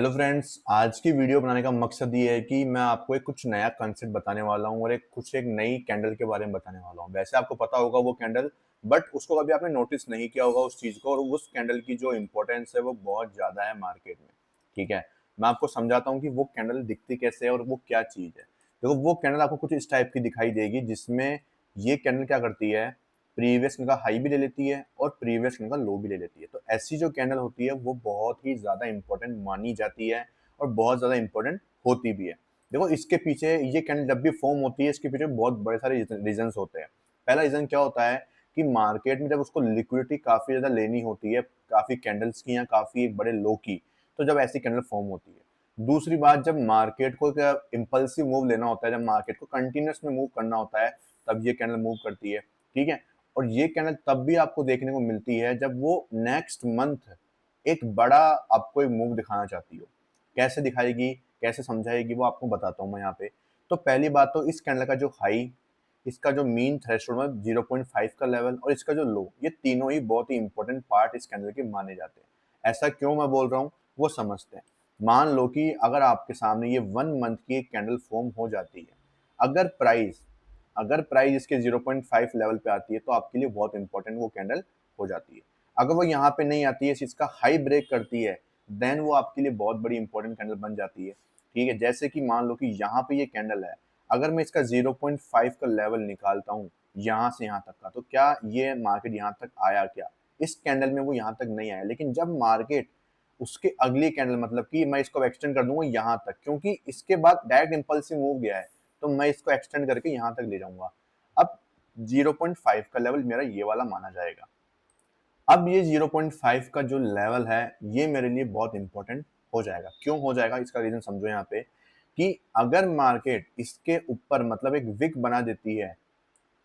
Hello friends, आज की video बनाने का मकसद ये है कि मैं आपको एक कुछ नया कंसेप्ट बताने वाला हूँ और एक नई कैंडल के बारे में बताने वाला हूँ। वैसे आपको पता होगा वो कैंडल, बट उसको कभी आपने नोटिस नहीं किया होगा उस चीज़ को, और उस कैंडल की जो इम्पोर्टेंस है वो बहुत ज़्यादा है मार्केट में। ठीक है, मैं आपको समझाता हूँ कि वो कैंडल दिखती कैसे है और वो क्या चीज़ है। देखो, वो कैंडल आपको कुछ इस टाइप की दिखाई देगी जिसमें ये कैंडल क्या करती है, प्रीवियस का हाई भी ले लेती है और प्रीवियस का लो भी ले लेती है। तो ऐसी जो कैंडल होती है वो बहुत ही ज़्यादा इंपॉर्टेंट मानी जाती है और बहुत ज़्यादा इंपॉर्टेंट होती भी है। देखो, इसके पीछे ये कैंडल जब भी फॉर्म होती है, इसके पीछे बहुत बड़े सारे रीजंस होते हैं। पहला रीजन क्या होता है कि मार्केट में जब उसको लिक्विडिटी काफ़ी ज़्यादा लेनी होती है, काफ़ी कैंडल्स की या काफ़ी एक बड़े लो की, तो जब ऐसी कैंडल फॉर्म होती है। दूसरी बात, जब मार्केट को एक इम्पल्सिव मूव लेना होता है, जब मार्केट को कंटिन्यूस में मूव करना होता है, तब ये कैंडल मूव करती है। ठीक है, और ये कैंडल तब भी आपको देखने को मिलती है जब वो नेक्स्ट मंथ एक बड़ा आपको एक मूव दिखाना चाहती हो। कैसे दिखाएगी, कैसे समझाएगी, वो आपको बताता हूँ मैं यहाँ पे। तो पहली बात तो इस कैंडल का जो हाई, इसका जो मीन थ्रेशोल्ड में 0.5 का लेवल और इसका जो लो, ये तीनों ही बहुत ही इंपॉर्टेंट पार्ट इस कैंडल के माने जाते हैं। ऐसा क्यों मैं बोल रहा हूँ वो समझते हैं। मान लो कि अगर आपके सामने ये 1 मंथ की एक कैंडल फॉर्म हो जाती है, अगर प्राइस अगर प्राइस इसके 0.5 लेवल पे आती है तो आपके लिए बहुत इंपॉर्टेंट वो कैंडल हो जाती है। अगर वो यहाँ पे नहीं आती है, इसका हाई ब्रेक करती है, देन वो आपके लिए बहुत बड़ी इंपॉर्टेंट कैंडल बन जाती है। ठीक है, जैसे कि मान लो कि यहाँ पे ये कैंडल है, अगर मैं इसका 0.5 का लेवल निकालता हूँ यहाँ से यहाँ तक का, तो क्या ये मार्केट यहाँ तक आया? क्या इस कैंडल में वो यहाँ तक नहीं आया, लेकिन जब मार्केट उसके अगली कैंडल, मतलब कि मैं इसको एक्सटेंड कर दूंगा यहाँ तक, क्योंकि इसके बाद डायरेक्ट इम्पल्सिव मूव गया है, तो मैं इसको एक्सटेंड करके यहाँ तक ले जाऊंगा। अब 0.5 का लेवल मेरा ये वाला माना जाएगा। अब ये 0.5 का जो लेवल है, ये मेरे लिए बहुत इंपॉर्टेंट हो जाएगा। क्यों हो जाएगा, इसका रीजन समझो यहाँ पे, कि अगर मार्केट इसके ऊपर मतलब एक विक बना देती है,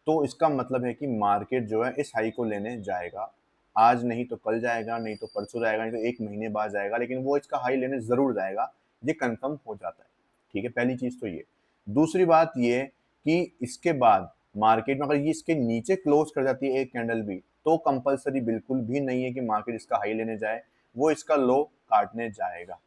तो इसका मतलब है कि मार्केट जो है इस हाई को लेने जाएगा। आज नहीं तो कल जाएगा, नहीं तो परसों जाएगा, नहीं तो 1 महीने बाद जाएगा, लेकिन वो इसका हाई लेने ज़रूर जाएगा। ये कंफर्म हो जाता है। ठीक है, पहली चीज़ तो ये। दूसरी बात ये कि इसके बाद मार्केट में अगर ये इसके नीचे क्लोज कर जाती है एक कैंडल भी, तो कंपल्सरी बिल्कुल भी नहीं है कि मार्केट इसका हाई लेने जाए, वो इसका लो काटने जाएगा।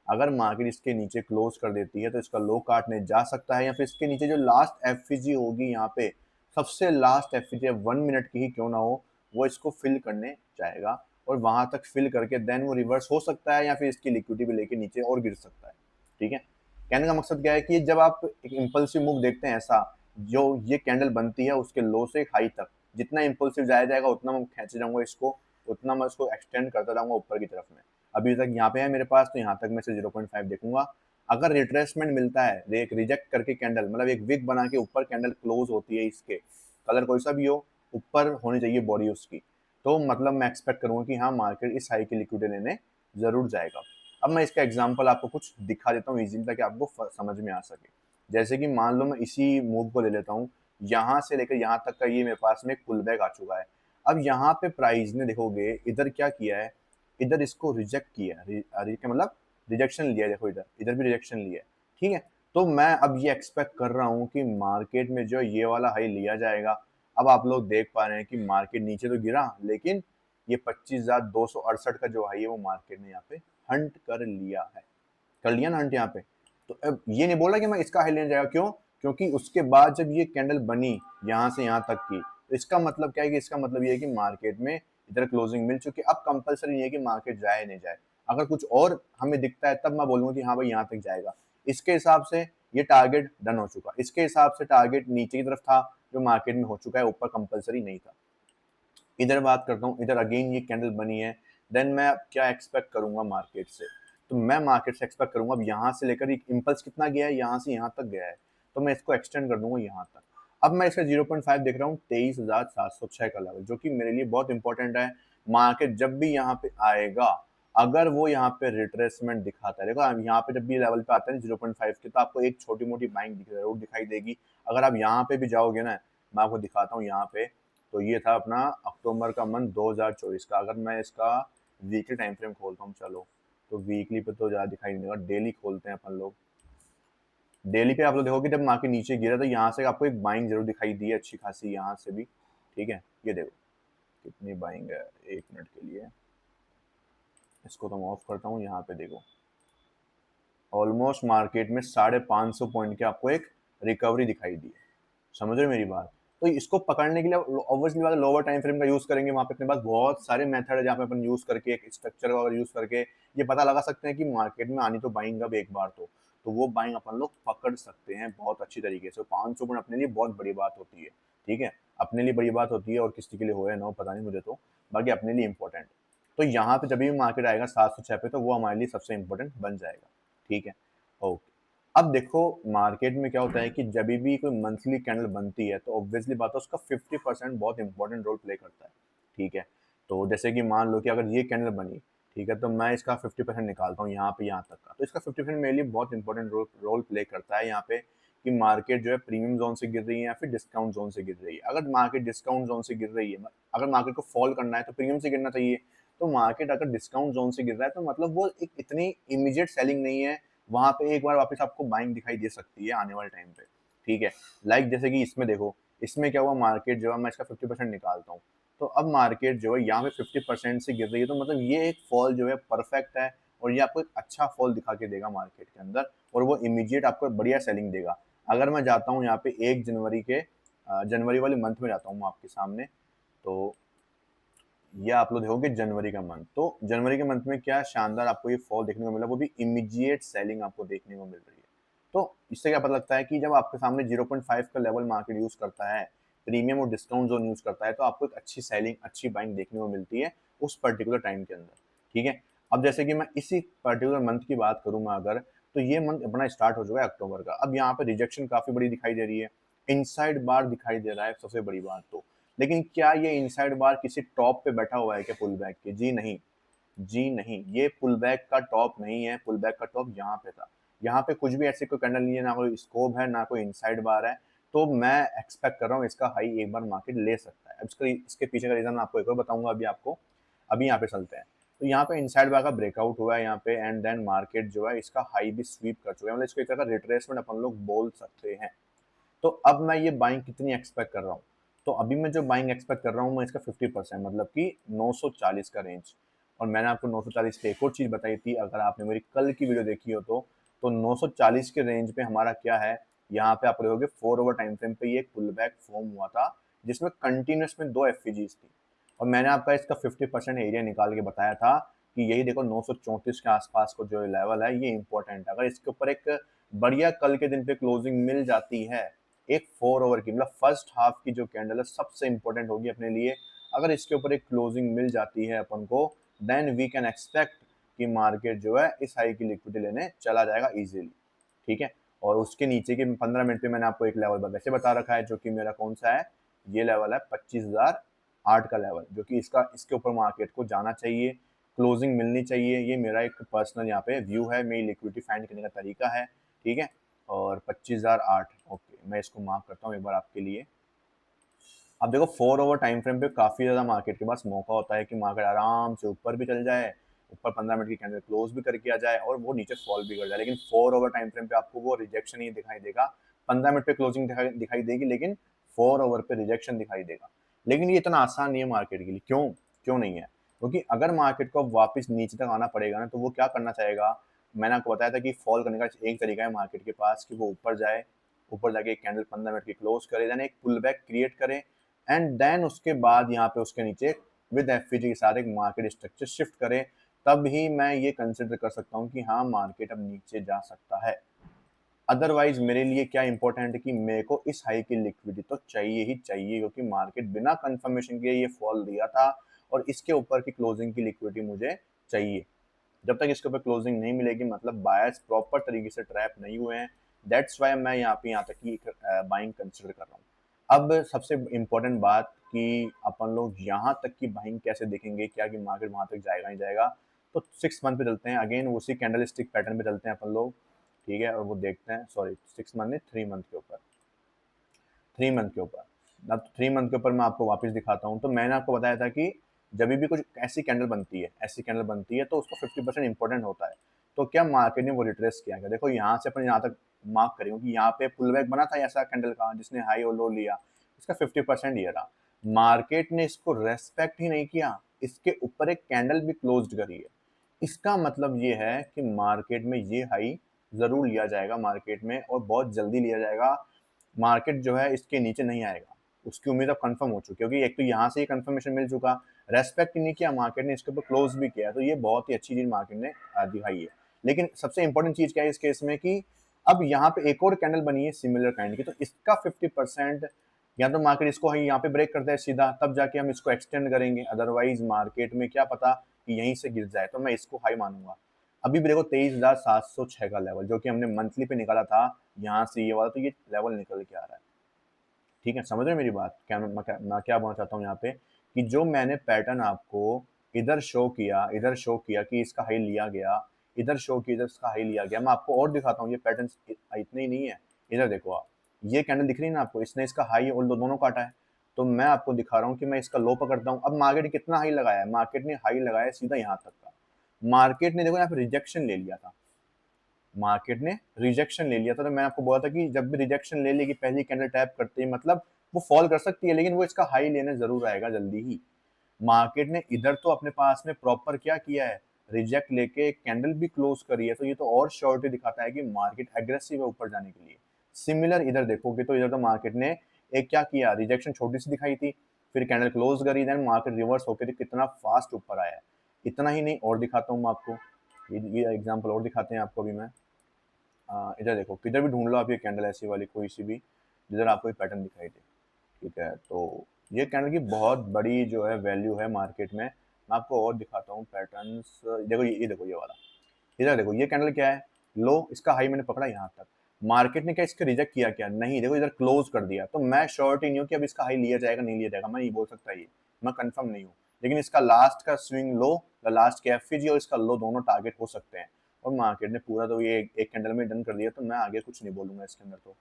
अगर मार्केट इसके नीचे क्लोज कर देती है तो इसका लो काटने जा सकता है, या फिर इसके नीचे जो लास्ट एफवीजी होगी यहाँ पे, सबसे लास्ट एफवीजी 1 मिनट की ही क्यों ना हो, वो इसको फिल करने जाएगा और वहां तक फिल करके देन वो रिवर्स हो सकता है, या फिर इसकी लिक्विडिटी भी लेके नीचे और गिर सकता है। ठीक है, कहने का मकसद क्या है कि जब आप एक इम्पल्सिव मूव देखते हैं ऐसा, जो ये कैंडल बनती है उसके लो से हाई तक, जितना इम्पल्सिव जाया जाएगा उतना मैं खींचे जाऊंगा इसको, उतना मैं इसको एक्सटेंड करता जाऊंगा ऊपर की तरफ में। अभी तक यहाँ पे है मेरे पास, तो यहाँ तक मैं से 0.5 देखूंगा। अगर रिट्रेसमेंट मिलता है, एक रिजेक्ट करके कैंडल, मतलब एक विक बना के ऊपर कैंडल क्लोज होती है, इसके कलर कोई सा भी हो, ऊपर होनी चाहिए बॉडी उसकी, तो मतलब मैं एक्सपेक्ट करूंगा कि हाँ, मार्केट इस हाई की लिक्विडिटी लेने जरूर जाएगा। अब मैं इसका एग्जांपल आपको कुछ दिखा देता हूँ इजीली, ताकि आपको समझ में आ सके। जैसे कि मान लो मैं इसी मूव को ले लेता हूँ, यहाँ से लेकर यहाँ तक का ये मेरे पास में एक पुल बैक आ चुका है। अब यहाँ पे प्राइस ने देखोगे इधर क्या किया है, इधर इसको रिजेक्ट किया है, क्या मतलब रिजेक्शन लिया है। देखो, इधर इधर भी रिजेक्शन लिया है। ठीक है, तो मैं अब ये एक्सपेक्ट कर रहा हूँ कि मार्केट में जो ये वाला हाई लिया जाएगा। अब आप लोग देख पा रहे हैं कि मार्केट नीचे तो गिरा, लेकिन ये 25,268 का जो हाई है वो मार्केट ने यहाँ पे हंट कर लिया है। कर लिया ना हंट यहाँ पे। तो अब ये नहीं बोला कि मैं इसका हाई लेने जाएगा, क्यों? क्योंकि उसके बाद जब ये कैंडल बनी यहाँ से यहाँ तक की, तो इसका मतलब क्या है कि इसका मतलब ये है कि मार्केट में इधर क्लोजिंग मिल चुकी है। अब कंपलसरी नहीं है कि मार्केट जाए नहीं जाए, अगर कुछ और हमें दिखता है तब मैं बोलूंगा कि हाँ भाई यहाँ तक जाएगा। इसके हिसाब से ये टारगेट डन हो चुका, इसके हिसाब से टारगेट नीचे की तरफ था जो मार्केट में हो चुका है, ऊपर कंपलसरी नहीं था। इधर बात करता हूँ, इधर अगेन ये कैंडल बनी है, देन मैं क्या एक्सपेक्ट करूंगा मार्केट से? तो मैं मार्केट से एक्सपेक्ट करूंगा, अब यहाँ से लेकर इम्पल्स कितना गया है, यहाँ से यहाँ तक गया है, तो मैं इसको एक्सटेंड कर दूंगा यहाँ तक। अब मैं इसका 0.5 देख रहा हूँ, 23,706 का लेवल, जो कि मेरे लिए बहुत इंपॉर्टेंट है। मार्केट जब भी यहाँ पे आएगा, अगर वो यहाँ पे रिट्रेसमेंट दिखाता है, देखो यहाँ पे जब भी लेवल पे आता है 0.5 के, तो आपको एक छोटी मोटी बाइंग जरूर दिखाई देगी। अगर आप यहाँ पे भी जाओगे ना, मैं आपको दिखाता हूँ यहाँ पे, तो ये था अपना अक्टूबर का मंथ 2024 का। अगर मैं इसका वीकली टाइम फ्रेम खोलता हूँ, चलो, तो वीकली पे तो ज़्यादा दिखाई नहीं देगा, डेली खोलते हैं अपन लोग। डेली पे आप लोग देखोगे जब मार्केट नीचे गिरा तो यहाँ से आपको एक बाइंग जरूर दिखाई दी है, अच्छी खासी यहाँ से भी। ठीक है, ये देखो कितनी बाइंग है, 1 मिनट के लिए इसको तो मैं ऑफ करता हूँ। यहाँ पे देखो ऑलमोस्ट मार्केट में 550 पॉइंट की आपको एक रिकवरी दिखाई दी है। समझ रहे हो मेरी बात? तो इसको पकड़ने के लिए ऑब्वियसली बात है लोअर टाइम फ्रेम का यूज करेंगे। वहां पे अपने पास बहुत सारे मेथड है जहाँ पे अपन यूज करके एक स्ट्रक्चर का यूज करके ये पता लगा सकते हैं कि मार्केट में आनी तो बाइंग अब एक बार तो वो बाइंग अपन लोग पकड़ सकते हैं बहुत अच्छी तरीके से। 500 पॉइंट अपने लिए बहुत बड़ी बात होती है, ठीक है, अपने लिए बड़ी बात होती है और किसी के लिए हो या ना हो पता नहीं मुझे, तो बाकी अपने लिए इंपॉर्टेंट। तो यहाँ पे जब भी मार्केट आएगा 706 पे तो वो हमारे लिए सबसे इंपॉर्टेंट बन जाएगा, ठीक है। ओके, अब देखो मार्केट में क्या होता है कि जब भी कोई मंथली कैंडल बनती है तो ऑब्वियसली बात है उसका 50% बहुत इंपॉर्टेंट रोल प्ले करता है, ठीक है। तो जैसे कि मान लो कि अगर ये कैंडल बनी, ठीक है, तो मैं इसका 50% निकालता हूँ यहाँ पे यहाँ तक का, तो इसका 50% मेरे लिए बहुत इंपॉर्टेंट रोल प्ले करता है यहाँ पे कि मार्केट जो है प्रीमियम जोन से गिर रही है या फिर डिस्काउंट जोन से गिर रही है। अगर मार्केट डिस्काउंट जोन से गिर रही है, अगर मार्केट को फॉल करना है तो प्रीमियम से गिरना चाहिए। तो मार्केट अगर डिस्काउंट जोन से गिर रहा है तो मतलब वो एक इतनी इमीडिएट सेलिंग नहीं है, वहां पे एक बार वापस आपको बाइंग दिखाई दे सकती है आने वाले टाइम पे, ठीक है। लाइक जैसे कि इसमें देखो, इसमें क्या हुआ, मार्केट जो है मैं इसका 50% निकालता हूँ, तो अब मार्केट जो है यहाँ पे 50% से गिर रही है, तो मतलब ये एक फॉल जो है परफेक्ट है और ये आपको एक अच्छा फॉल दिखा के देगा मार्केट के अंदर और वो इमीडिएट आपको बढ़िया सेलिंग देगा। अगर मैं जाता हूँ यहाँ पे 1 जनवरी के जनवरी वाले मंथ में जाता हूँ मैं आपके सामने, तो ये आप लोग देखोगे जनवरी का मंथ, तो जनवरी के मंथ में क्या शानदार आपको ये फॉल देखने को मिला, वो भी इमीडिएट सेलिंग आपको देखने को मिल रही है। तो इससे क्या पता लगता है कि जब आपके सामने 0.5 का लेवल मार्केट यूज करता है, प्रीमियम और डिस्काउंट जोन यूज करता है, तो आपको एक अच्छी सेलिंग अच्छी बाइंग देखने को मिलती है उस पर्टिकुलर टाइम के अंदर, ठीक है। अब जैसे कि मैं इसी पर्टिकुलर मंथ की बात करूँ मैं अगर, तो ये मंथ अपना स्टार्ट हो चुका है अक्टूबर का। अब यहाँ पे रिजेक्शन काफी बड़ी दिखाई दे रही है, इनसाइड बार दिखाई दे रहा है सबसे बड़ी बात तो। लेकिन क्या ये इनसाइड बार किसी टॉप पे बैठा हुआ है क्या पुल बैक के? जी नहीं, जी नहीं, ये पुल बैक का टॉप नहीं है, पुल बैक का टॉप यहाँ पे था। यहाँ पे कुछ भी ऐसे कोई कैंडल नहीं है, ना कोई स्कोप है, ना कोई इनसाइड बार है, तो मैं एक्सपेक्ट कर रहा हूँ इसका हाई एक बार मार्केट ले सकता है। अब इसके पीछे का रीजन आपको एक और बताऊंगा अभी आपको। अभी यहाँ पे चलते हैं, तो यहाँ पे इनसाइड बार का ब्रेकआउट हुआ है यहाँ पे एंड देन मार्केट जो है इसका हाई भी स्वीप कर चुका है, मतलब इसको एक तरह का रिट्रेसमेंट अपन लोग बोल सकते हैं। तो अब मैं ये बाइंग कितनी एक्सपेक्ट कर रहा हूँ, तो अभी मैं जो बाइंग एक्सपेक्ट कर रहा हूँ मैं इसका 50% मतलब कि 940 का रेंज। और मैंने आपको 940 पे एक और चीज़ बताई थी, अगर आपने मेरी कल की वीडियो देखी हो तो 940 के रेंज पे हमारा क्या है, यहाँ पे आप देखोगे 4 ओवर टाइम फ्रेम पे ये एक पुल बैक फॉर्म हुआ था जिसमें कंटिन्यूस में 2 एफपीजीज थी। और मैंने आपका इसका 50% एरिया निकाल के बताया था कि यही देखो 934 के आसपास को जो लेवल है ये इंपॉर्टेंट है। अगर इसके ऊपर एक बढ़िया कल के दिन पे क्लोजिंग मिल जाती है, एक 4 ओवर की मतलब फर्स्ट हाफ की जो कैंडल है सबसे इंपॉर्टेंट होगी अपने लिए, अगर इसके ऊपर एक क्लोजिंग मिल जाती है अपन को, देन वी कैन एक्सपेक्ट कि मार्केट जो है इस हाई की लिक्विडिटी लेने चला जाएगा इजीली, ठीक है। और उसके नीचे के 15 मिनट पे मैंने आपको एक लेवल वैसे बता रखा है जो कि मेरा कौन सा है, ये लेवल है 25,008 का लेवल, जो कि इसके ऊपर मार्केट को जाना चाहिए, क्लोजिंग मिलनी चाहिए। ये मेरा एक पर्सनल यहाँ पे व्यू है, मेरी लिक्विडिटी फाइंड करने का तरीका है, ठीक है। और 25,008, ओके, मैं इसको मार्क करता हूँ एक बार आपके लिए। अब देखो 4 ओवर टाइम फ्रेम पे काफी ज्यादा मार्केट के पास मौका होता है कि मार्केट आराम से ऊपर भी चल जाए, ऊपर 15 मिनट की कैंडल क्लोज भी करके आ जाए और वो नीचे फॉल भी कर जाए, लेकिन 4 ओवर टाइम फ्रेम पे आपको वो रिजेक्शन ही दिखाई देगा। 15 मिनट पे क्लोजिंग दिखाई देगी, लेकिन 4 ओवर पे रिजेक्शन दिखाई देगा। लेकिन ये इतना आसान नहीं है मार्केट के लिए। क्यों क्यों नहीं है? क्योंकि अगर मार्केट को वापस नीचे तक आना पड़ेगा ना, तो वो क्या करना चाहेगा, मैंने आपको बताया था कि फॉल करने का एक तरीका है मार्केट के पास कि वो ऊपर जाए, ऊपर जाके एक कैंडल 15 मिनट की क्लोज करे, देन एक पुल बैक क्रिएट करे एंड देन उसके बाद यहाँ पे उसके नीचे विद एफपीजी के साथ एक मार्केट स्ट्रक्चर शिफ्ट करे, तब ही मैं ये कंसिडर कर सकता हूँ कि हाँ मार्केट अब नीचे जा सकता है। अदरवाइज मेरे लिए क्या इंपॉर्टेंट है कि मेरे को इस हाई की लिक्विडिटी तो चाहिए ही चाहिए, क्योंकि मार्केट बिना कंफर्मेशन के ये फॉल दिया था और इसके ऊपर की क्लोजिंग की लिक्विडिटी मुझे चाहिए। जब तक इसके ऊपर क्लोजिंग नहीं मिलेगी मतलब बायर्स प्रॉपर तरीके से ट्रैप नहीं हुए हैं, दैट्स वाई मैं यहाँ तक की बाइंग कंसिडर कर रहा हूँ। अब सबसे इम्पोर्टेंट बात कि अपन लोग यहाँ तक की बाइंग कैसे देखेंगे, क्या कि मार्केट वहां तक जाएगा नहीं जाएगा, तो 6 मंथ पे चलते हैं, अगेन उसी कैंडल स्टिक पैटर्न पे चलते हैं अपन लोग, ठीक है। और वो देखते हैं, सॉरी 6 मंथ नहीं, 3 मंथ के ऊपर, 3 मंथ के ऊपर। अब 3 मंथ के ऊपर मैं आपको वापस दिखाता हूँ। तो मैंने आपको बताया था कि जब भी कुछ ऐसी कैंडल बनती है तो उसको 50% इंपॉर्टेंट होता है। तो क्या मार्केट ने वो रिट्रेस किया? क्या देखो यहाँ से अपन यहाँ तक मार्क करें कि यहाँ पे पुल बैक बना था ऐसा कैंडल का जिसने हाई और लो लिया, इसका 50% ये रहा। मार्केट ने इसको रेस्पेक्ट ही नहीं किया, इसके ऊपर एक कैंडल भी क्लोज्ड करी है। इसका मतलब ये है कि मार्केट में ये हाई ज़रूर लिया जाएगा मार्केट में और बहुत जल्दी लिया जाएगा। मार्केट जो है इसके नीचे नहीं आएगा, उसकी उम्मीद अब कन्फर्म हो चुकी है, क्योंकि एक तो यहाँ से ही कन्फर्मेशन मिल चुका, रेस्पेक्ट ही नहीं किया मार्केट ने, इसके ऊपर क्लोज़ भी किया, तो ये बहुत ही अच्छी चीज़ मार्केट ने दिखाई है। लेकिन सबसे इम्पोर्टेंट चीज़ क्या है इस केस में कि अब यहाँ पे एक और कैंडल बनी है सिमिलर काइंड की, तो इसका 50% या तो मार्केट इसको यहाँ पे ब्रेक करता है सीधा, तब जाके हम इसको एक्सटेंड करेंगे, अदरवाइज मार्केट में क्या पता कि यहीं से गिर जाए, तो मैं इसको हाई मानूंगा। अभी भी देखो 23,706 का लेवल जो कि हमने मंथली पे निकाला था, यहाँ से ये वाला, तो ये लेवल निकल के आ रहा है। ठीक है, समझ रहे हो मेरी बात? मैं क्या बोलना चाहता हूँ यहाँ पे कि जो मैंने पैटर्न आपको इधर शो किया कि इसका हाई लिया गया, इधर शो किया, इधर इसका हाई लिया गया, मैं आपको और दिखाता हूँ, ये पैटर्न इतने ही नहीं है। इधर देखो आप, ये कैंडल दिख रही है ना आपको, इसने इसका हाई और दोनों काटा है, तो मैं आपको दिखा रहा हूँ कि मैं इसका लो पकड़ता हूँ। अब मार्केट ने कितना हाई लगाया है? मार्केट ने हाई लगाया सीधा यहाँ तक का। मार्केट ने देखो यहाँ पे रिजेक्शन ले लिया था, मार्केट ने रिजेक्शन ले लिया था, तो मैंने आपको बोला था कि जब भी रिजेक्शन ले लेगी पहली कैंडल टैप करते ही, मतलब वो फॉल कर सकती है, लेकिन वो इसका हाई लेने जरूर आएगा जल्दी ही। मार्केट ने इधर तो अपने पास में प्रॉपर क्या किया है, रिजेक्ट लेके कैंडल भी क्लोज करी है, तो ये तो और श्योरिटी दिखाता है कि मार्केट एग्रेसिव है ऊपर जाने के लिए। सिमिलर इधर देखोगे तो इधर तो मार्केट ने एक क्या किया, रिजेक्शन छोटी सी दिखाई थी, फिर कैंडल क्लोज करी, देन मार्केट रिवर्स होकर कितना फास्ट ऊपर आया है। इतना ही नहीं, और दिखाता हूँ मैं आपको, ये एग्जाम्पल और दिखाते हैं आपको अभी मैं। इधर देखो, किधर भी ढूंढ लो आप ये कैंडल ऐसी वाली कोई सी भी, जिधर आपको ये पैटर्न दिखाई दे। ठीक है, तो ये कैंडल की बहुत बड़ी जो है वैल्यू है मार्केट में। मैं आपको और दिखाता हूँ पैटर्न्स। देखो ये देखो ये वाला, इधर देखो ये कैंडल क्या है, लो, इसका हाई मैंने पकड़ा यहाँ तक, मार्केट ने क्या इसके रिजेक्ट किया क्या? नहीं, देखो इधर क्लोज कर दिया, तो मैं श्योरिटी नहीं हूँ कि अब इसका हाई लिया जाएगा नहीं लिया जाएगा, मैं नहीं बोल सकता, ये मैं कंफर्म नहीं हूँ। लेकिन इसका लास्ट का स्विंग लो, लास्ट के एफईजी और इसका लो दोनों टारगेट हो सकते हैं, और मार्केट ने पूरा तो ये एक कैंडल में डन कर दिया, तो मैं आगे कुछ नहीं बोलूंगा इसके अंदर तो।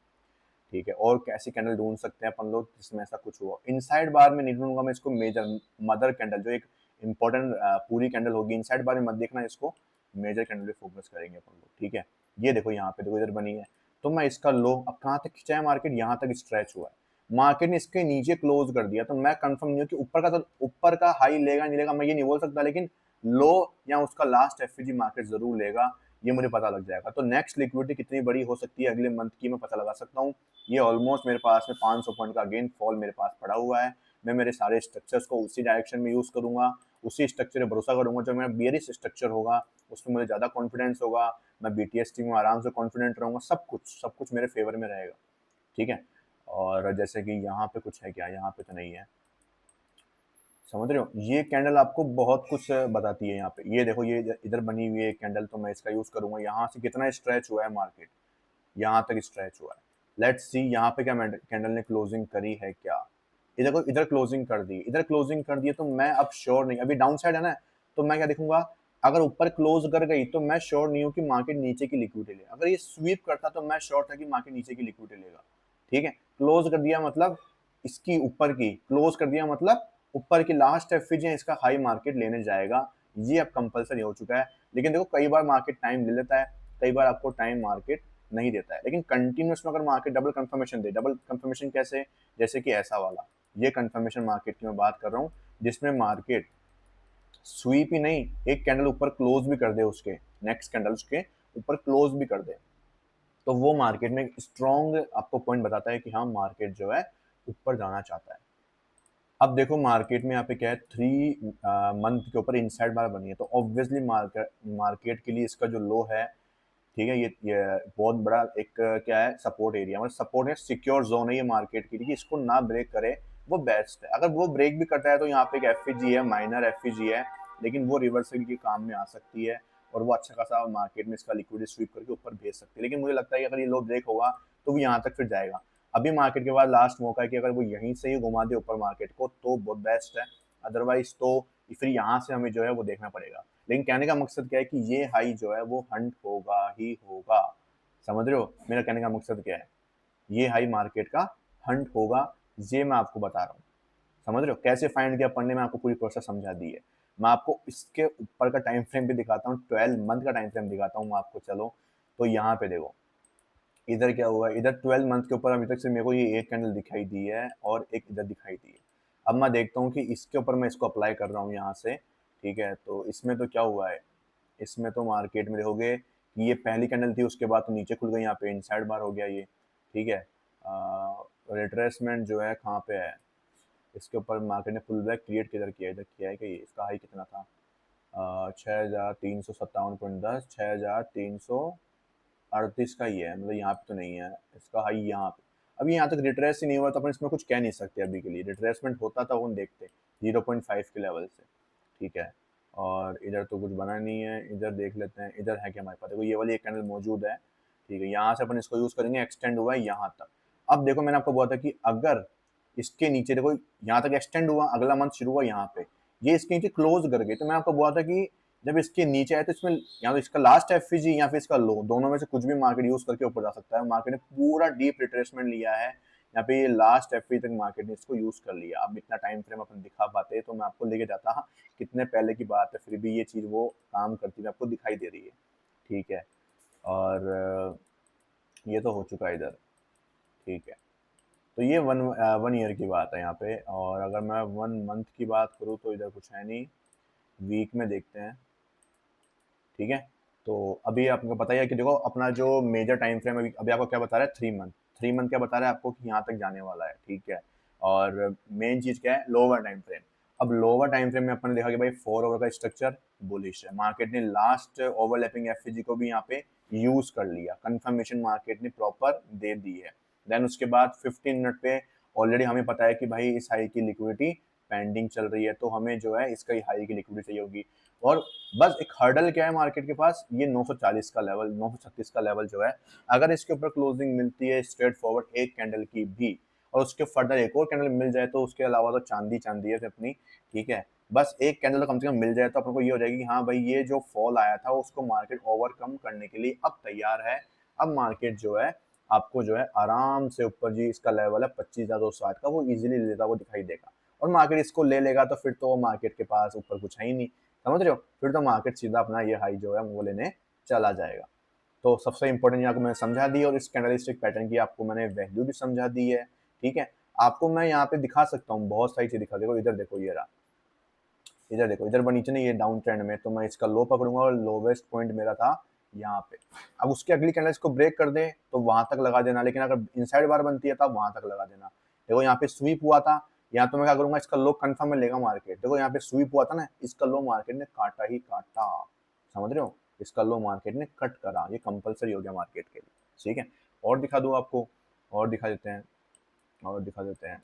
ठीक है, और कैसी कैंडल ढूंढ सकते हैं अपन लोग जिसमें ऐसा कुछ हुआ? इनसाइड बार में नहीं ढूंढूंगा मैं इसको, मेजर मदर कैंडल जो एक इंपॉर्टेंट पूरी कैंडल होगी, इनसाइड बार में मत देखना इसको, मेजर कैंडल पे फोकस करेंगे अपन लोग। ठीक है, ये देखो यहाँ पे देखो इधर बनी है, तो मैं इसका लो, अब कहाँ तक खिंचा है मार्केट, यहाँ तक स्ट्रेच हुआ है, मार्केट ने इसके नीचे क्लोज कर दिया, तो मैं कंफर्म नहीं हूँ कि ऊपर का हाई लेगा नहीं लेगा, मैं ये नहीं बोल सकता, लेकिन लो या उसका लास्ट एफईजी मार्केट जरूर लेगा, ये मुझे पता लग जाएगा। तो नेक्स्ट लिक्विडिटी कितनी बड़ी हो सकती है अगले मंथ की, मैं पता लगा सकता हूँ। ये ऑलमोस्ट मेरे पास में 500 पॉइंट का अगेन फॉल मेरे पास पड़ा हुआ है। मैं मेरे सारे स्ट्रक्चर्स को उसी डायरेक्शन में यूज करूंगा, उसी स्ट्रक्चर पे भरोसा करूंगा, जो मेरा बियरिश स्ट्रक्चर होगा उसमें मुझे ज्यादा कॉन्फिडेंस होगा, मैं बीटीएसटी में आराम से कॉन्फिडेंट रहूंगा, सब कुछ मेरे फेवर में रहेगा। ठीक है, और जैसे कि यहाँ पे कुछ है क्या, यहाँ पे तो नहीं है, समझ रहे हो? ये कैंडल आपको बहुत कुछ बताती है। यहाँ पे ये देखो, ये इधर बनी हुई है कैंडल, तो मैं इसका यूज करूंगा। यहाँ से कितना स्ट्रेच हुआ है मार्केट, यहाँ तक स्ट्रेच हुआ है। लेट्स सी यहाँ पे क्या कैंडल ने क्लोजिंग करी है क्या, इधर को इधर क्लोजिंग कर दी, इधर क्लोजिंग कर दी, तो मैं अब श्योर नहीं, अभी डाउन साइड है ना, तो मैं क्या देखूंगा, अगर ऊपर क्लोज कर गई तो मैं श्योर नहीं हूँ कि मार्केट नीचे की लिक्विडिटी ले, अगर ये स्वीप करता तो मैं श्योर था कि मार्केट नीचे की लिक्विडिटी लेगा। ठीक है, क्लोज कर दिया मतलब इसकी ऊपर की, क्लोज कर दिया मतलब ऊपर की लास्ट एफईजी है, इसका हाई मार्केट लेने जाएगा, ये अब कंपलसरी हो चुका है। लेकिन देखो कई बार मार्केट टाइम ले लेता है, कई बार आपको टाइम मार्केट नहीं देता है, लेकिन कंटिन्यूस में अगर मार्केट डबल कंफर्मेशन दे, डबल कंफर्मेशन कैसे, जैसे कि ऐसा वाला, ये कंफर्मेशन मार्केट की मैं बात कर रहा हूँ, जिसमें मार्केट स्वीप ही नहीं, एक कैंडल ऊपर क्लोज भी कर दे, उसके नेक्स्ट कैंडल उसके ऊपर क्लोज भी कर दे, तो वो मार्केट में स्ट्रॉन्ग आपको पॉइंट बताता है कि हाँ मार्केट जो है ऊपर जाना चाहता है। अब देखो मार्केट में यहाँ पे क्या है, 3 मंथ के ऊपर इनसाइड बार बनी है, तो ऑब्वियसली मार्केट के लिए इसका जो लो है, ठीक है, ये बहुत बड़ा एक क्या है, सपोर्ट एरिया, मतलब सपोर्ट है, सिक्योर जोन है ये मार्केट के लिए, कि इसको ना ब्रेक करे वो बेस्ट है। अगर वो ब्रेक भी करता है तो यहाँ पे एक एफईजी है, माइनर एफईजी है, लेकिन वो रिवर्सल के काम में आ सकती है, और वो अच्छा खासा मार्केट में इसका लिक्विडिटी स्वीप करके ऊपर भेज सकती है। लेकिन मुझे लगता है कि अगर ये लो ब्रेक होगा तो वो यहाँ तक फिर जाएगा। अभी मार्केट के बाद लास्ट मौका है कि अगर वो यहीं से ही घुमा दे ऊपर मार्केट को तो बहुत बेस्ट है, अदरवाइज तो फिर यहाँ से हमें जो है वो देखना पड़ेगा। लेकिन कहने का मकसद क्या है कि ये हाई जो है वो हंट होगा ही होगा, समझ रहे हो मेरा कहने का मकसद क्या है, ये हाई मार्केट का हंट होगा, ये मैं आपको बता रहा हूँ। समझ रहे हो कैसे फाइंड किया, पढ़ने में आपको पूरी प्रोसेस समझा दी है। मैं आपको इसके ऊपर का टाइम फ्रेम भी दिखाता हूँ, 12 मंथ का टाइम फ्रेम दिखाता हूँ मैं आपको। चलो तो यहाँ पे देखो, इधर क्या हुआ, इधर 12 मंथ के ऊपर अभी तक से मेरे को ये एक कैंडल दिखाई दी है और एक इधर दिखाई दी है। अब मैं देखता हूँ कि इसके ऊपर मैं इसको अप्लाई कर रहा हूँ यहाँ से। ठीक है, तो इसमें तो क्या हुआ है, इसमें तो मार्केट में देखोगे कि ये पहली कैंडल थी, उसके बाद तो नीचे खुल गई, यहाँ पे इनसाइड बार हो गया ये, ठीक है। रिट्रेसमेंट जो है कहाँ पे है, इसके ऊपर मार्केट ने पुल बैक क्रिएट किधर किया, इधर किया है कि इसका हाई कितना था, 6,357.10, 6,338 का ही है, मतलब यहाँ पे तो नहीं है, इसका हाई यहाँ पे। अभी यहाँ तक रिट्रेस ही नहीं हुआ तो अपन इसमें कुछ कह नहीं सकते अभी के लिए। रिट्रेसमेंट होता था वो देखते 0.5 के लेवल से, ठीक है। और इधर तो कुछ बना नहीं है, इधर देख लेते हैं, इधर है क्या हमारे पास, देखो ये वाली एक कैंडल मौजूद है, ठीक है। यहाँ से अपन इसको यूज करेंगे, एक्सटेंड हुआ है यहाँ तक। अब देखो मैंने आपको बोला था कि अगर इसके नीचे, देखो यहाँ तक एक्सटेंड हुआ, अगला मंथ शुरू हुआ यहाँ पे, ये इसके नीचे क्लोज कर गई, तो मैं आपको बोला था कि जब इसके नीचे आए तो इसमें या तो इसका लास्ट एफवीजी या फिर इसका लो, दोनों में से कुछ भी मार्केट यूज करके ऊपर जा सकता है। मार्केट ने पूरा डीप रिट्रेसमेंट लिया है, यहाँ पे ये लास्ट एफवीजी तक मार्केट ने इसको यूज कर लिया। अब इतना टाइम फ्रेम अपन दिखा पाते तो मैं आपको लेके जाता, हाँ कितने पहले की बात है, फिर भी ये चीज वो काम करती है, आपको दिखाई दे रही है, ठीक है। और ये तो हो चुका है इधर, ठीक है। तो ये वन ईयर की बात है यहाँ पे। और अगर मैं 1 मंथ की बात करूँ तो इधर कुछ है नहीं, वीक में देखते हैं, ठीक है। तो अभी आपको पता ही है कि देखो अपना जो मेजर टाइम फ्रेम अभी आपको क्या बता रहा है, 3 मंथ। 3 मंथ क्या बता रहा है आपको कि यहाँ तक जाने वाला है, ठीक है। और मेन चीज क्या है, लोअर टाइम फ्रेम। अब लोअर टाइम फ्रेम में अपन ने देखा कि भाई 4 आवर का स्ट्रक्चर बुलिश है, मार्केट ने लास्ट ओवरलैपिंग एफजीजी को भी यहाँ पे यूज कर लिया, कंफर्मेशन मार्केट ने प्रॉपर दे दी है। देन उसके बाद 15 मिनट पे ऑलरेडी हमें पता है कि भाई इस हाई की लिक्विडिटी पेंडिंग चल रही है, तो हमें जो है इसका हाई की लिक्विडिटी चाहिए होगी। और बस एक हर्डल क्या है मार्केट के पास, ये 940 का लेवल, 936 का लेवल जो है, अगर इसके ऊपर क्लोजिंग मिलती है स्ट्रेट फॉरवर्ड एक कैंडल की भी, और उसके फर्दर एक और कैंडल मिल जाए, तो उसके अलावा तो चांदी चांदी है अपनी, ठीक है। बस एक कैंडल कम से कम मिल जाए तो अपन को ये हो जाएगी कि हाँ भाई ये जो फॉल आया था उसको मार्केट ओवरकम करने के लिए अब तैयार है। अब मार्केट जो है आपको जो है आराम से ऊपर, जी इसका लेवल है 25,260 का, वो इजीली लेता हुआ दिखाई देगा। और मार्केट इसको ले लेगा तो फिर तो मार्केट के पास ऊपर कुछ है ही नहीं, समझ रहे हो। फिर तो मार्केट सीधा अपना ये हाई जो है वो लेने चला जाएगा। तो सबसे इंपॉर्टेंट यहाँ को मैंने समझा दी, और इस कैंडलस्टिक पैटर्न की आपको मैंने वैल्यू भी समझा दी है, ठीक है। आपको मैं यहाँ पे दिखा सकता हूँ, बहुत सारी चीज दिखा, देखो इधर देखो, ये रहा, इधर देखो, इधर नीचे नहीं, ये डाउन ट्रेंड में, तो मैं इसका लो पकड़ूंगा और लोवेस्ट पॉइंट मेरा था यहाँ पे। अब उसकी अगली कैंडल इसको ब्रेक कर दे तो वहां तक लगा देना, लेकिन अगर इनसाइड बार बनती है तब वहां तक लगा देना। देखो यहाँ पे स्वीप हुआ था, यहाँ तो मैं क्या करूंगा, इसका लो कंफर्म में लेगा मार्केट। देखो यहाँ पे स्वीप हुआ था ना, इसका लो मार्केट ने काटा ही काटा, समझ रहे हो, इसका लो मार्केट ने कट करा, ये कंपलसरी हो गया मार्केट के लिए, ठीक है। और दिखा दूं आपको, और दिखा देते हैं, और दिखा देते हैं।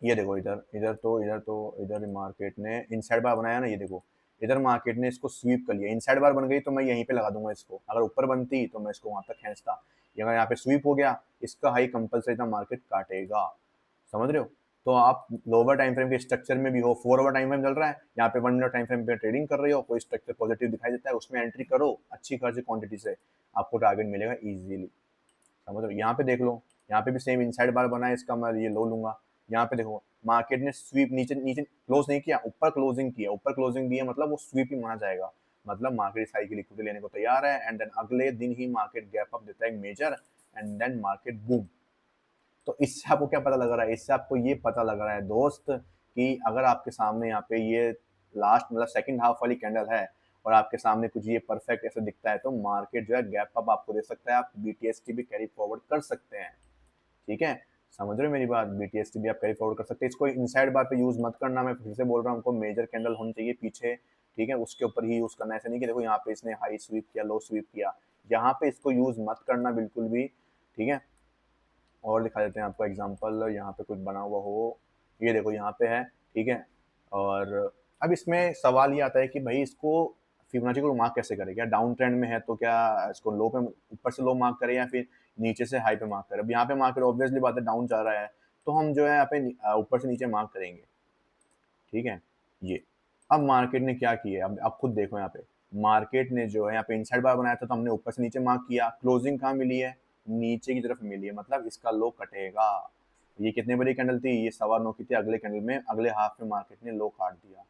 ये देखो इधर, इधर मार्केट ने इनसाइड बार बनाया ना, ये देखो इधर मार्केट ने इसको स्वीप कर लिया, इनसाइड बार बन गई तो मैं यहीं पे लगा दूंगा इसको, अगर ऊपर बनती तो मैं इसको वहां तक खींचता। अगर यहाँ पे स्वीप हो गया, इसका हाई कंपलसरी था मार्केट काटेगा, समझ रहे हो। तो आप लोअर टाइम फ्रेम के स्ट्रक्चर में भी हो, 4 आवर टाइम फ्रेम चल रहा है, यहाँ पे 1 मिनट टाइम फ्रेम पे ट्रेडिंग कर रहे हो, कोई स्ट्रक्चर पॉजिटिव दिखाई देता है, उसमें एंट्री करो अच्छी खासी क्वांटिटी से, आपको टारगेट मिलेगा इजीली, समझ लो। यहाँ पे देख लो, यहाँ पे भी सेम इनसाइड बार बना है, इसका मैं ये लो लूंगा। यहाँ पे देखो मार्केट ने स्वीप नीचे नीचे क्लोज नहीं किया, ऊपर क्लोजिंग किया, ऊपर क्लोजिंग दिया, मतलब वो स्वीप ही माना जाएगा, मतलब मार्केट इस हाई की लिक्विडिटी लेने को तैयार है। एंड देन अगले दिन ही मार्केट गैप अप देता है major, and then market boom. तो इससे आपको क्या पता लग रहा है, इससे आपको ये पता लग रहा है दोस्त कि अगर आपके सामने यहाँ पे ये लास्ट मतलब सेकंड हाफ वाली कैंडल है, और आपके सामने कुछ ये परफेक्ट ऐसे दिखता है, तो मार्केट जो है गैप अप आपको दे सकता है, आप बीटीएस की भी कैरी फॉरवर्ड कर सकते हैं, ठीक है। समझ रहे हो मेरी बात, बीटीएस की भी आप कैरी फॉरवर्ड कर सकते हैं। इसको इनसाइड बार पे यूज मत करना, मैं फिर से बोल रहा हूँ, हमको मेजर कैंडल होनी चाहिए पीछे, ठीक है, उसके ऊपर ही यूज करना है। ऐसा नहीं कि देखो यहाँ पे इसने हाई स्वीप किया, लो स्वीप किया, यहाँ पे इसको यूज मत करना बिल्कुल भी, ठीक है। और दिखा देते हैं आपको एग्जांपल, यहाँ पे कुछ बना हुआ हो, ये देखो यहाँ पे है, ठीक है। और अब इसमें सवाल ये आता है कि भाई इसको फिबोनाची को मार्क कैसे करें, क्या डाउन ट्रेंड में है तो क्या इसको लो पे, ऊपर से लो मार्क करें या फिर नीचे से हाई पे मार्क करें। अब यहाँ पे मार्केट ऑब्वियसली बात है डाउन जा रहा है, तो हम जो है यहाँ पे ऊपर से नीचे मार्क करेंगे, ठीक है। ये अब मार्केट ने क्या किया, अब खुद देखो यहाँ पे, मार्केट ने जो है यहाँ पे इनसाइड बार बनाया था, तो हमने ऊपर से नीचे मार्क किया, क्लोजिंग कहाँ मिली है, नीचे की तरफ मिली है, मतलब इसका लो कटेगा। ये कितने बड़ी कैंडल थी, ये 9:15 की थी, अगले कैंडल में अगले हाफ में मार्केट ने लो काट दिया,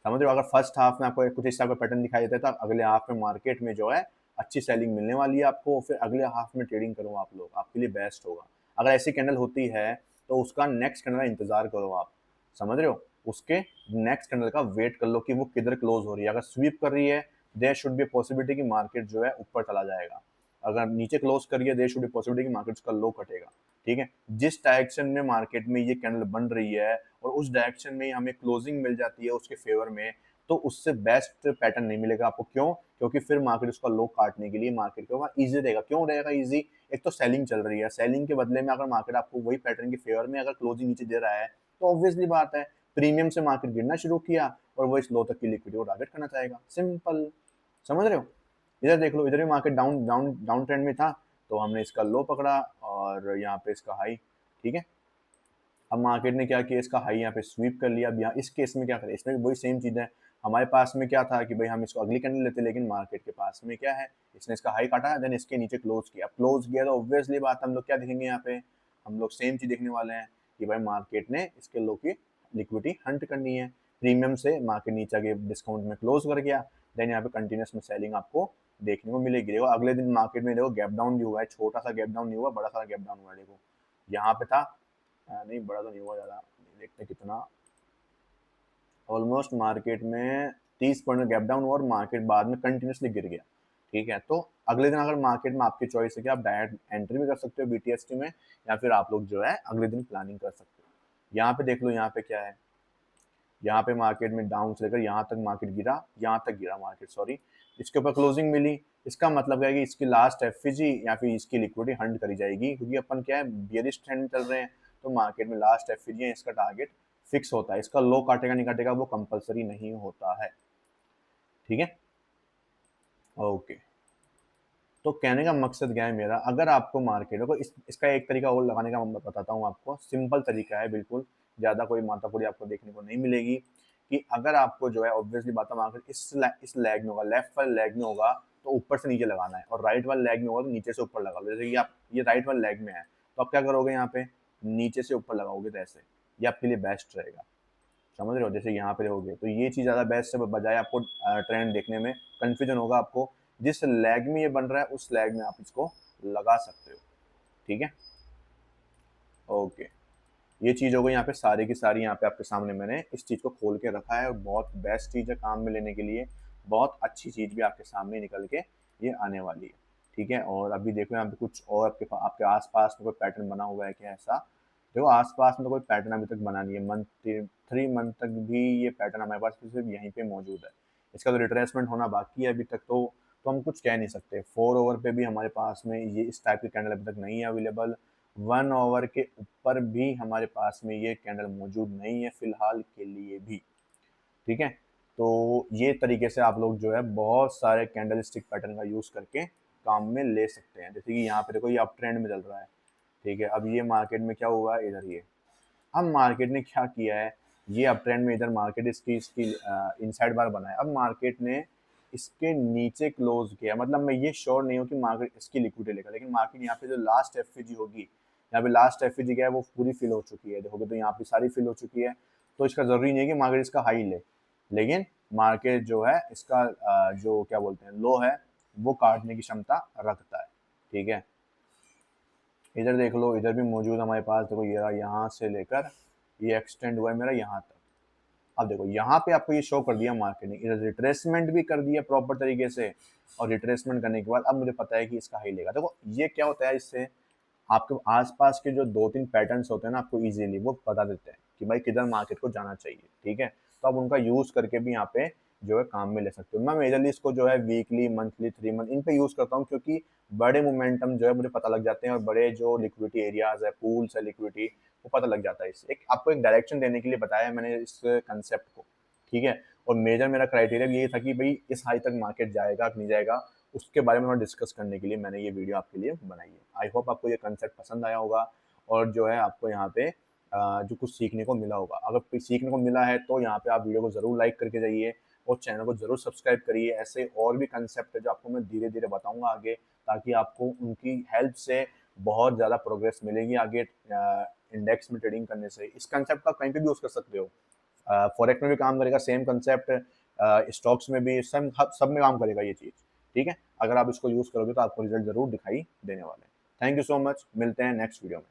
समझ रहे हो। अगर फर्स्ट हाफ में आपको कुछ इस टाइप का पैटर्न दिखाई देता है, तो अगले हाफ में मार्केट में जो है अच्छी सेलिंग मिलने वाली है आपको, फिर अगले हाफ में ट्रेडिंग करो आप लोग, आपके लिए बेस्ट होगा। अगर ऐसी कैंडल होती है तो उसका नेक्स्ट कैंडल का इंतजार करो आप, समझ रहे हो, उसके नेक्स्ट कैंडल का वेट कर लो कि वो किधर क्लोज हो रही है। अगर स्वीप कर रही है देयर शुड बी पॉसिबिलिटी कि मार्केट जो है ऊपर चला जाएगा। अगर नीचे क्लोज करिए देयर शुड बी पॉसिबिलिटी कि मार्केट का लो कटेगा। ठीक है, जिस डायरेक्शन में मार्केट में ये कैंडल बन रही है और उस डायरेक्शन में हमें क्लोजिंग मिल जाती है उसके फेवर में, तो उससे बेस्ट पैटर्न नहीं मिलेगा आपको। क्यों? क्योंकि फिर मार्केट उसका लो काटने के लिए मार्केट के वहाँ ईजी रहेगा। क्यों रहेगा ईजी? एक तो सेलिंग चल रही है, सेलिंग के बदले में अगर मार्केट आपको वही पैटर्न के फेवर में अगर क्लोजिंग नीचे दे रहा है, तो ऑब्वियसली बात है प्रीमियम से मार्केट गिरना शुरू किया और वो इस लो तक की लिक्विडिटी को टारगेट करना चाहेगा। सिंपल, समझ रहे हो? इधर देख लो, इधर भी market down down down trend में था, तो हमने इसका लो पकड़ा और यहाँ पे इसका हाई। ठीक है, अब मार्केट ने क्या किया, इसका हाई यहाँ पे स्वीप कर लिया। अब यहाँ इस केस में क्या करें, इसमें भी वही सेम चीज़ है। हमारे पास में क्या था कि भाई हम इसको अगली कैंडल लेते, लेकिन मार्केट के पास में क्या है, इसने इसका हाई काटा, देन इसके नीचे क्लोज किया। क्लोज किया तो ऑब्वियसली बात हम लोग क्या देखेंगे यहाँ पे, हम लोग सेम चीज़ देखने वाले हैं कि भाई मार्केट ने इसके लो की लिक्विडिटी हंट करनी है। प्रीमियम से मार्केट नीचे के डिस्काउंट में क्लोज कर गया, देन यहाँ पे कंटिन्यूस में सेलिंग आपको देखने को मिलेगी। देखो अगले दिन मार्केट में देखो गैप डाउन भी हुआ है, छोटा सा गैप डाउन नहीं हुआ, बड़ा सा गैप डाउन हुआ है। देखो यहाँ पे था, नहीं बड़ा तो नहीं हुआ ज़्यादा, देखते कितना, ऑलमोस्ट मार्केट में 30 पॉइंट गैप डाउन हुआ और मार्केट बाद में कंटिन्यूसली गिर गया। ठीक है, तो अगले दिन अगर मार्केट में आपकी चॉइस है कि आप डायरेक्ट एंट्री भी कर सकते हो BTST में, या फिर आप लोग जो है अगले दिन प्लानिंग कर सकते हो। यहाँ पे देख लो, यहाँ पे क्या है, यहाँ पे मार्केट में डाउन से लेकर यहाँ तक मार्केट गिरा, यहाँ तक गिरा मार्केट, सॉरी, इसके ऊपर क्लोजिंग मिली। इसका मतलब है कि इसकी लास्ट एफईजी या फिर इसकी लिक्विडिटी हंट करी जाएगी, क्योंकि अपन क्या है बियरिश ट्रेंड में चल रहे हैं, तो मार्केट में लास्ट एफईजी है, इसका टारगेट फिक्स होता है। इसका लो काटेगा नहीं काटेगा वो कंपलसरी नहीं होता है। ठीक है, ओके। तो कहने का मकसद क्या है मेरा, अगर आपको मार्केट को इसका एक तरीका और लगाने का मैं बताता हूँ आपको, सिंपल तरीका है बिल्कुल, ज़्यादा कोई माथापुरी आपको देखने को नहीं मिलेगी। कि अगर आपको जो है ऑब्वियसली बात है मार्केट इस लैग में होगा, लेफ्ट वाले लैग में होगा तो ऊपर से नीचे लगाना है, और राइट वाले लैग में होगा तो नीचे से ऊपर लगा लो। जैसे कि आप ये राइट वाले लैग में है तो आप क्या करोगे, यहाँ पे नीचे से ऊपर लगाओगे, तो ऐसे ये आपके लिए बेस्ट रहेगा। समझ रहे हो? जैसे यहाँ पे रहोगे तो ये चीज़ ज़्यादा बेस्ट है, बजाय आपको ट्रेंड देखने में कन्फ्यूजन होगा आपको। जिस लैग में ये बन रहा है उस लैग में आप इसको लगा सकते हो। ठीक है, ओके। ये चीज़ हो गई यहाँ पे सारी की सारी, यहाँ पे आपके सामने मैंने इस चीज़ को खोल के रखा है, और बहुत बेस्ट चीज़ है काम में लेने के लिए। बहुत अच्छी चीज़ भी आपके सामने निकल के ये आने वाली है। ठीक है, और अभी देखो यहाँ पे कुछ और आपके आसपास में कोई पैटर्न बना हुआ है क्या, ऐसा देखो आसपास में तो कोई पैटर्न अभी तक बना नहीं है। मंथ 3 मंथ तक भी ये पैटर्न हमारे पास सिर्फ यहीं पे मौजूद है। इसका तो रिट्रेसमेंट होना बाकी है अभी तक, तो हम कुछ कह नहीं सकते। 4 ओवर पे भी हमारे पास में ये इस टाइप की कैंडल अभी तक नहीं है अवेलेबल। 1 ओवर के ऊपर भी हमारे पास में ये कैंडल मौजूद नहीं है फिलहाल के लिए भी। ठीक है, तो ये तरीके से आप लोग जो है बहुत सारे कैंडल स्टिक पैटर्न का यूज़ करके काम में ले सकते हैं। जैसे कि यहाँ पे देखो ये अप ट्रेंड में चल रहा है। ठीक है, अब ये मार्केट में क्या हुआ है, इधर ये अब मार्केट ने क्या किया है, ये अप ट्रेंड में इधर मार्केट इसकी इनसाइड बार बनाया। अब मार्केट ने इसके नीचे क्लोज किया, मतलब मैं ये श्योर नहीं हूँ कि मार्केट इसकी लिक्विडिटी लेगा, लेकिन मार्केट यहाँ पे जो लास्ट एफईजी होगी, यहाँ पे लास्ट एफईजी क्या है वो पूरी फिल हो चुकी है। देखोगे तो यहाँ पे सारी फिल हो चुकी है, तो इसका जरूरी नहीं है कि मार्केट इसका हाई ले, लेकिन मार्केट जो है इसका जो क्या बोलते हैं लो है वो काटने की क्षमता रखता है। ठीक है, इधर देख लो, इधर भी मौजूद हमारे पास, देखो ये रहा, यहाँ से लेकर ये एक्सटेंड हुआ है मेरा यहाँ तक। अब देखो यहाँ पे आपको ये शो कर दिया मार्केट ने, इधर रिट्रेसमेंट भी कर दिया प्रॉपर तरीके से, और रिट्रेसमेंट करने के बाद अब मुझे पता है कि इसका हाई लेगा। देखो ये क्या होता है, इससे आपके आसपास के जो 2-3 पैटर्न्स होते हैं ना, आपको इजीली वो बता देते हैं कि भाई किधर मार्केट को जाना चाहिए। ठीक है, तो आप उनका यूज करके भी यहाँ पे जो है काम में ले सकते हो। मैं मेजरली इसको जो है वीकली, मंथली, 3 मंथ इन पे यूज करता हूँ, क्योंकि बड़े मोमेंटम जो है मुझे पता लग जाते हैं, और बड़े जो लिक्विडिटी एरियाज है, पूल्स है लिक्विडिटी, वो पता लग जाता है। इससे एक आपको एक डायरेक्शन देने के लिए बताया मैंने इस कंसेप्ट को। ठीक है, और मेजर मेरा क्राइटेरिया ये था कि भाई इस हाई तक मार्केट जाएगा कि नहीं जाएगा, उसके बारे में थोड़ा डिस्कस करने के लिए मैंने ये वीडियो आपके लिए बनाई है। आई होप आपको ये कंसेप्ट पसंद आया होगा, और जो है आपको यहाँ पे जो कुछ सीखने को मिला होगा। अगर सीखने को मिला है तो यहाँ पे आप वीडियो को ज़रूर लाइक करके जाइए, और चैनल को ज़रूर सब्सक्राइब करिए। ऐसे और भी कंसेप्ट है जो आपको मैं धीरे धीरे बताऊँगा आगे, ताकि आपको उनकी हेल्प से बहुत ज़्यादा प्रोग्रेस मिलेगी आगे इंडेक्स में ट्रेडिंग करने से। इस कंसेप्ट का कहीं पर भी यूज़ कर सकते हो, फॉरेक्स में भी काम करेगा सेम कंसेप्ट, स्टॉक्स में भी सब में काम करेगा ये चीज़। ठीक है, अगर आप इसको यूज़ करोगे तो आपको रिजल्ट ज़रूर दिखाई देने वाले हैं। थैंक यू सो मच, मिलते हैं नेक्स्ट वीडियो में।